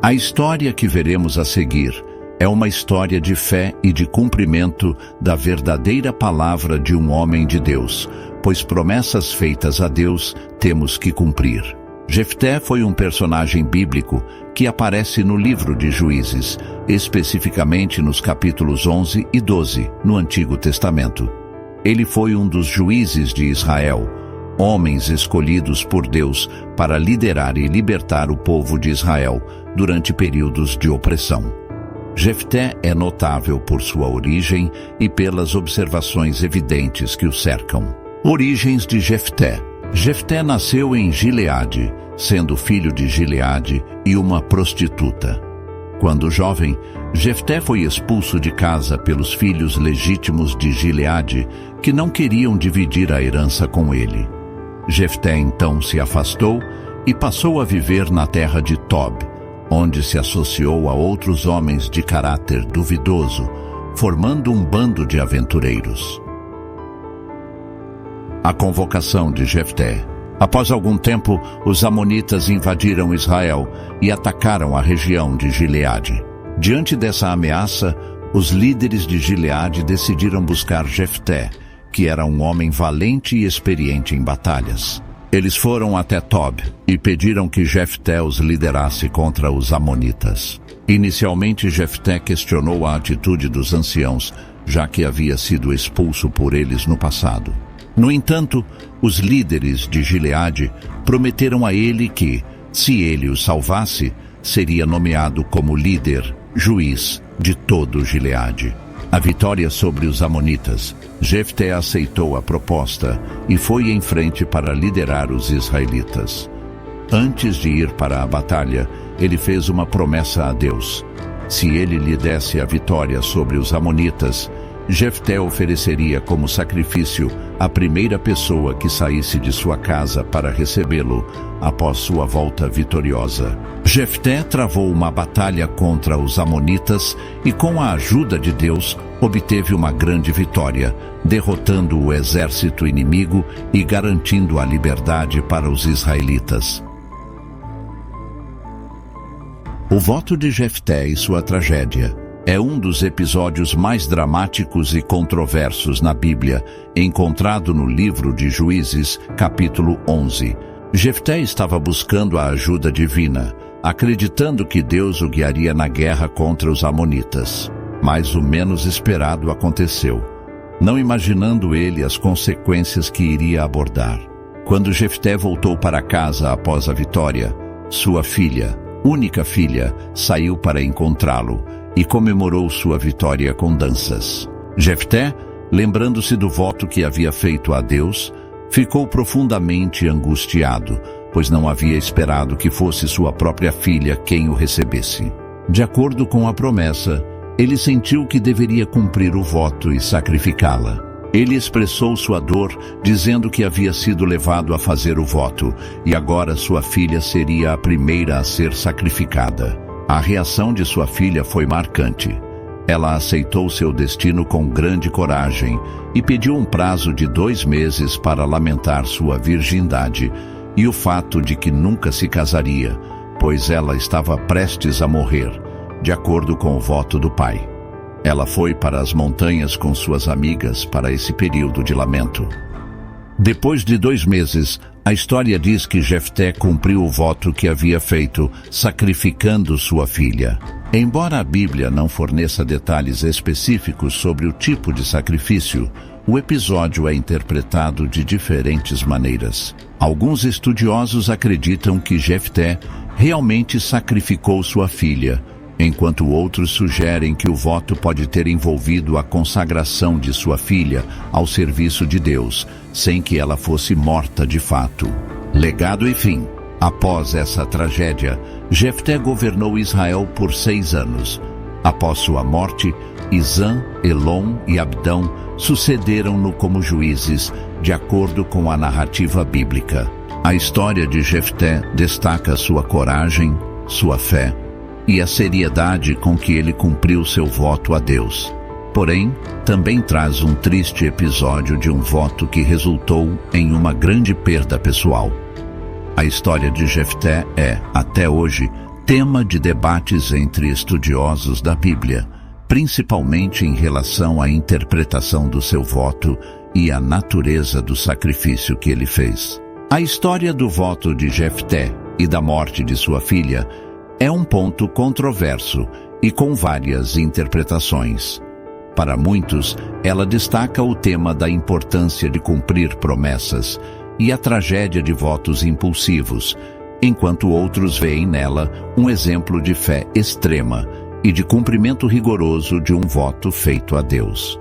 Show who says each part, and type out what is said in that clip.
Speaker 1: A história que veremos a seguir é uma história de fé e de cumprimento da verdadeira palavra de um homem de Deus, pois promessas feitas a Deus temos que cumprir. Jefté foi um personagem bíblico que aparece no livro de Juízes, especificamente nos capítulos 11 e 12, no Antigo Testamento. Ele foi um dos juízes de Israel, homens escolhidos por Deus para liderar e libertar o povo de Israel durante períodos de opressão. Jefté é notável por sua origem e pelas observações evidentes que o cercam. Origens de Jefté. Jefté nasceu em Gileade, sendo filho de Gileade e uma prostituta. Quando jovem, Jefté foi expulso de casa pelos filhos legítimos de Gileade, que não queriam dividir a herança com ele. Jefté então se afastou e passou a viver na terra de Tob, onde se associou a outros homens de caráter duvidoso, formando um bando de aventureiros. A convocação de Jefté. Após algum tempo, os amonitas invadiram Israel e atacaram a região de Gileade. Diante dessa ameaça, os líderes de Gileade decidiram buscar Jefté, que era um homem valente e experiente em batalhas. Eles foram até Tob e pediram que Jefté os liderasse contra os amonitas. Inicialmente, Jefté questionou a atitude dos anciãos, já que havia sido expulso por eles no passado. No entanto, os líderes de Gileade prometeram a ele que, se ele os salvasse, seria nomeado como líder, juiz de todo Gileade. A vitória sobre os amonitas. Jefté aceitou a proposta e foi em frente para liderar os israelitas. Antes de ir para a batalha, ele fez uma promessa a Deus. Se ele lhe desse a vitória sobre os amonitas, Jefté ofereceria como sacrifício a primeira pessoa que saísse de sua casa para recebê-lo após sua volta vitoriosa. Jefté travou uma batalha contra os amonitas e, com a ajuda de Deus, obteve uma grande vitória, derrotando o exército inimigo e garantindo a liberdade para os israelitas. O voto de Jefté e sua tragédia é um dos episódios mais dramáticos e controversos na Bíblia, encontrado no livro de Juízes, capítulo 11. Jefté estava buscando a ajuda divina, acreditando que Deus o guiaria na guerra contra os amonitas. Mas o menos esperado aconteceu, não imaginando ele as consequências que iria abordar. Quando Jefté voltou para casa após a vitória, sua filha, única filha, saiu para encontrá-lo e comemorou sua vitória com danças. Jefté, lembrando-se do voto que havia feito a Deus, ficou profundamente angustiado, pois não havia esperado que fosse sua própria filha quem o recebesse. De acordo com a promessa, ele sentiu que deveria cumprir o voto e sacrificá-la. Ele expressou sua dor, dizendo que havia sido levado a fazer o voto, e agora sua filha seria a primeira a ser sacrificada. A reação de sua filha foi marcante. Ela aceitou seu destino com grande coragem e pediu um prazo de 2 meses para lamentar sua virgindade e o fato de que nunca se casaria, pois ela estava prestes a morrer, de acordo com o voto do pai. Ela foi para as montanhas com suas amigas para esse período de lamento. Depois de 2 meses, a história diz que Jefté cumpriu o voto que havia feito, sacrificando sua filha. Embora a Bíblia não forneça detalhes específicos sobre o tipo de sacrifício, o episódio é interpretado de diferentes maneiras. Alguns estudiosos acreditam que Jefté realmente sacrificou sua filha, enquanto outros sugerem que o voto pode ter envolvido a consagração de sua filha ao serviço de Deus, sem que ela fosse morta de fato. Legado e fim. Após essa tragédia, Jefté governou Israel por 6 anos. Após sua morte, Izã, Elon e Abdão sucederam-no como juízes, de acordo com a narrativa bíblica. A história de Jefté destaca sua coragem, sua fé e a seriedade com que ele cumpriu seu voto a Deus. Porém, também traz um triste episódio de um voto que resultou em uma grande perda pessoal. A história de Jefté é, até hoje, tema de debates entre estudiosos da Bíblia, principalmente em relação à interpretação do seu voto e à natureza do sacrifício que ele fez. A história do voto de Jefté e da morte de sua filha é um ponto controverso e com várias interpretações. Para muitos, ela destaca o tema da importância de cumprir promessas e a tragédia de votos impulsivos, enquanto outros veem nela um exemplo de fé extrema e de cumprimento rigoroso de um voto feito a Deus.